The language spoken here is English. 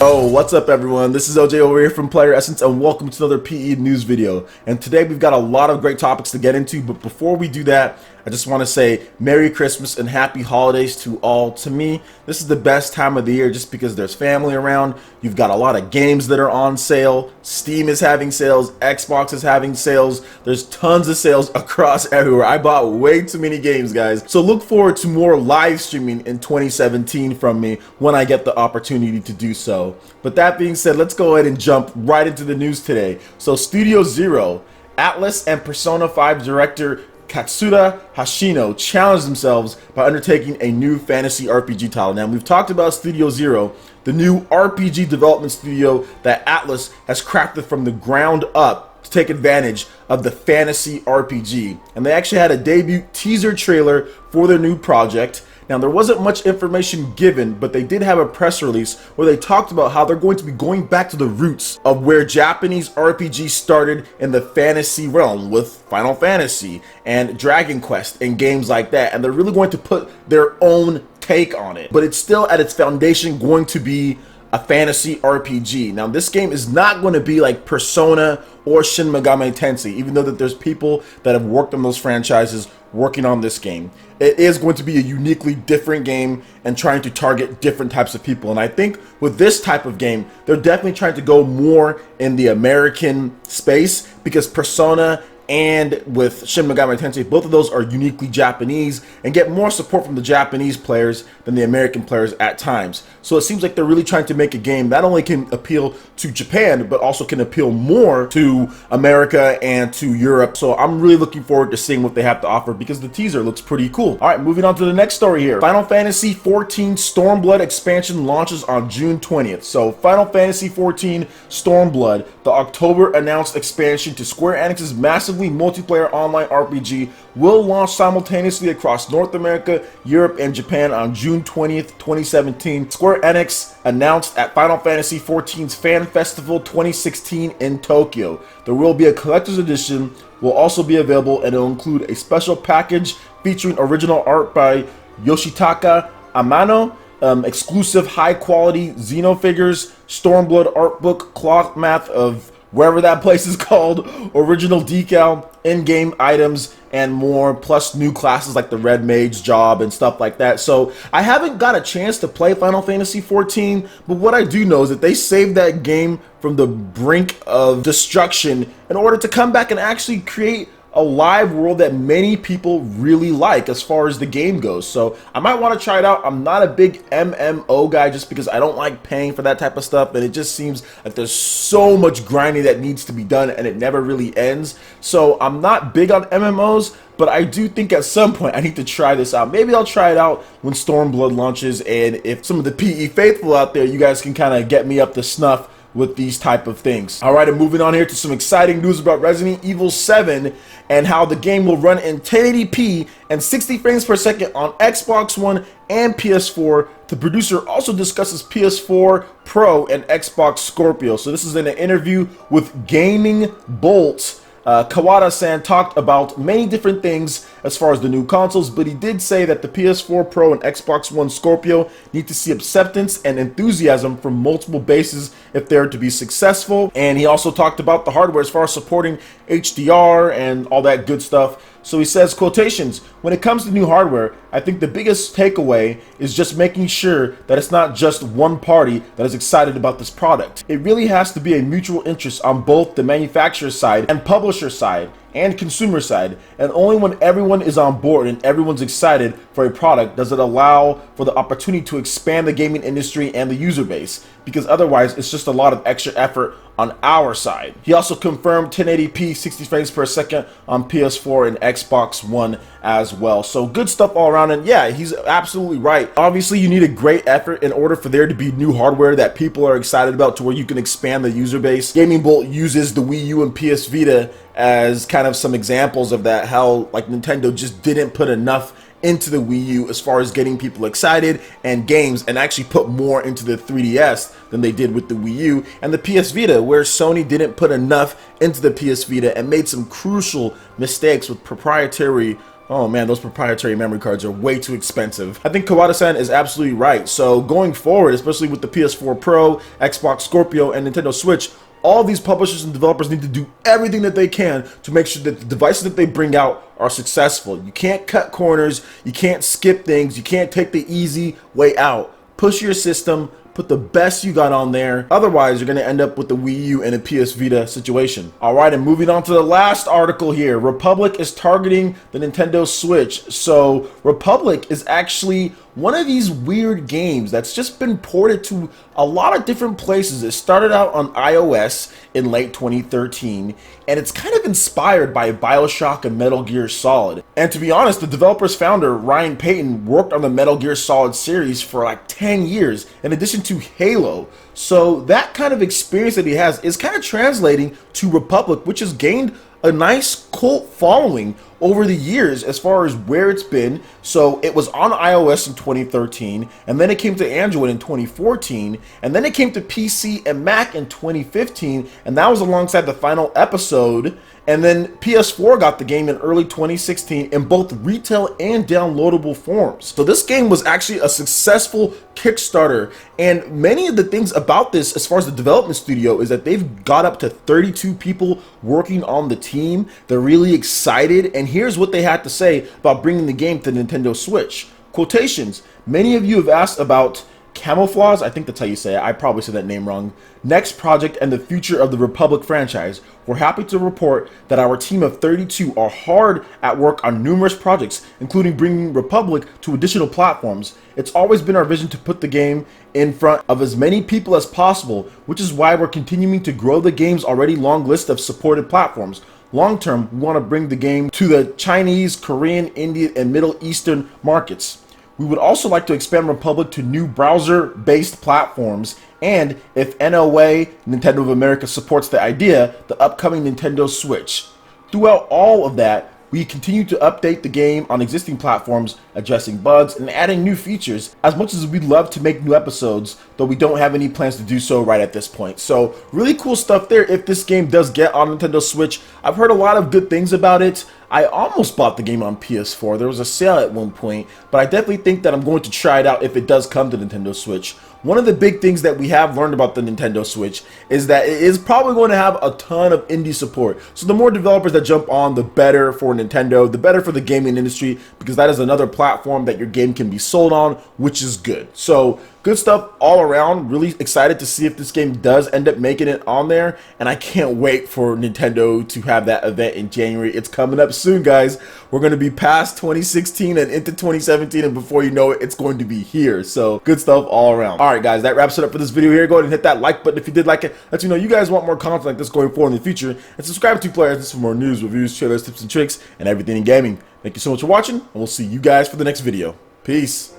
Oh, what's up everyone? This is OJ over here from PlayerEssence and welcome to another PE news video. And today we've got a lot of great topics to get into, but before we do that, I just want to say Merry Christmas and Happy Holidays to all. To me, this is the best time of the year just because there's family around. You've got a lot of games that are on sale. Steam is having sales. Xbox is having sales. There's tons of sales across everywhere. I bought way too many games, guys. So look forward to more live streaming in 2017 from me when I get the opportunity to do so. But that being said, let's go ahead and jump right into the news today. So Studio Zero, Atlus and Persona 5 director Katsuda Hashino challenged themselves by undertaking a new fantasy RPG title. Now, we've talked about Studio Zero, the new RPG development studio that Atlus has crafted from the ground up to take advantage of the fantasy RPG. And they actually had a debut teaser trailer for their new project. Now, there wasn't much information given, but they did have a press release where they talked about how they're going to be going back to the roots of where Japanese RPGs started in the fantasy realm with Final Fantasy and Dragon Quest and games like that. And they're really going to put their own take on it. But it's still at its foundation going to be a fantasy RPG. Now, this game is not going to be like Persona or Shin Megami Tensei, even though that there's people that have worked on those franchises working on this game. It is going to be a uniquely different game and trying to target different types of people. And I think with this type of game, they're definitely trying to go more in the American space because Persona and with Shin Megami Tensei, both of those are uniquely Japanese and get more support from the Japanese players than the American players at times. So it seems like they're really trying to make a game that only can appeal to Japan, but also can appeal more to America and to Europe. So I'm really looking forward to seeing what they have to offer because the teaser looks pretty cool. All right, moving on to the next story here. Final Fantasy XIV Stormblood expansion launches on June 20th. So Final Fantasy XIV Stormblood, the October announced expansion to Square Enix's massive multiplayer online RPG, will launch simultaneously across North America, Europe, and Japan on June 20th, 2017. Square Enix announced at Final Fantasy XIV's Fan Festival 2016 in Tokyo. There will be a collector's edition, will also be available, and it will include a special package featuring original art by Yoshitaka Amano, exclusive high-quality Xenofigures, Stormblood art book, cloth math of wherever that place is called, original decal, in-game items, and more, plus new classes like the Red Mage job and stuff like that. So I haven't got a chance to play Final Fantasy XIV, but what I do know is that they saved that game from the brink of destruction in order to come back and actually create a live world that many people really like as far as the game goes. So I might want to try it out. I'm not a big MMO guy just because I don't like paying for that type of stuff, and it just seems like there's so much grinding that needs to be done and it never really ends. So I'm not big on MMOs, but I do think at some point I need to try this out. Maybe I'll try it out when Stormblood launches, and if some of the PE faithful out there, you guys can kind of get me up to snuff with these type of things. All right, and moving on here to some exciting news about Resident Evil 7 and how the game will run in 1080p and 60 frames per second on Xbox One and PS4. The producer also discusses PS4 Pro and Xbox Scorpio. So this is in an interview with Gaming Bolt. Kawada-san talked about many different things as far as the new consoles, but he did say that the PS4 Pro and Xbox One Scorpio need to see acceptance and enthusiasm from multiple bases if they're to be successful. And he also talked about the hardware as far as supporting HDR and all that good stuff. So he says, quotations, when it comes to new hardware, I think the biggest takeaway is just making sure that it's not just one party that is excited about this product. It really has to be a mutual interest on both the manufacturer side and publisher side and consumer side, and only when everyone is on board and everyone's excited for a product does it allow for the opportunity to expand the gaming industry and the user base, because otherwise it's just a lot of extra effort on our side. He also confirmed 1080p 60 frames per second on PS4 and Xbox One as well. So good stuff all around, and yeah, he's absolutely right. Obviously you need a great effort in order for there to be new hardware that people are excited about to where you can expand the user base. Gaming Bolt uses the Wii U and PS Vita as kind of some examples of that, how like Nintendo just didn't put enough into the Wii U as far as getting people excited and games, and actually put more into the 3DS than they did with the Wii U and the PS Vita, where Sony didn't put enough into the PS Vita and made some crucial mistakes with proprietary Oh man, those proprietary memory cards are way too expensive. I think Kawada-san is absolutely right. So going forward, especially with the PS4 Pro, Xbox Scorpio, and Nintendo Switch, all these publishers and developers need to do everything that they can to make sure that the devices that they bring out are successful. You can't cut corners, you can't skip things, you can't take the easy way out. Push your system, put the best you got on there. Otherwise, you're going to end up with the Wii U and a PS Vita situation. All right, and moving on to the last article here. Republic is targeting the Nintendo Switch. So Republic is actually one of these weird games that's just been ported to a lot of different places. It started out on iOS in late 2013, and it's kind of inspired by BioShock and Metal Gear Solid. And to be honest, the developer's founder, Ryan Payton, worked on the Metal Gear Solid series for like 10 years, in addition to Halo. So that kind of experience that he has is kind of translating to Republic, which has gained a nice cult following over the years as far as where it's been. So it was on iOS in 2013, and then it came to Android in 2014, and then it came to PC and Mac in 2015, and that was alongside the final episode. And then PS4 got the game in early 2016 in both retail and downloadable forms. So this game was actually a successful Kickstarter, and many of the things about this as far as the development studio is that they've got up to 32 people working on the team. They're really excited, and here's what they had to say about bringing the game to Nintendo Switch. Quotations: many of you have asked about Camouflage, I think that's how you say it, I probably said that name wrong, next project and the future of the Republic franchise. We're happy to report that our team of 32 are hard at work on numerous projects, including bringing Republic to additional platforms. It's always been our vision to put the game in front of as many people as possible, which is why we're continuing to grow the game's already long list of supported platforms. Long term, we want to bring the game to the Chinese, Korean, Indian, and Middle Eastern markets. We would also like to expand Republic to new browser-based platforms, and if NOA, Nintendo of America, supports the idea, the upcoming Nintendo Switch. Throughout all of that, we continue to update the game on existing platforms, addressing bugs and adding new features, as much as we'd love to make new episodes, though we don't have any plans to do so right at this point. So really cool stuff there if this game does get on Nintendo Switch. I've heard a lot of good things about it. I almost bought the game on PS4. There was a sale at one point, but I definitely think that I'm going to try it out if it does come to Nintendo Switch. One of the big things that we have learned about the Nintendo Switch is that it is probably going to have a ton of indie support. So the more developers that jump on, the better for Nintendo, the better for the gaming industry, because that is another platform that your game can be sold on, which is good. So good stuff all around. Really excited to see if this game does end up making it on there, and I can't wait for Nintendo to have that event in January. It's coming up soon, guys. We're going to be past 2016 and into 2017, and before you know it, it's going to be here. So good stuff all around. All right, guys, that wraps it up for this video here. Go ahead and hit that like button if you did like it. Let you know you guys want more content like this going forward in the future, and subscribe to PlayerEssence for more news, reviews, trailers, tips, and tricks, and everything in gaming. Thank you so much for watching, and we'll see you guys for the next video. Peace.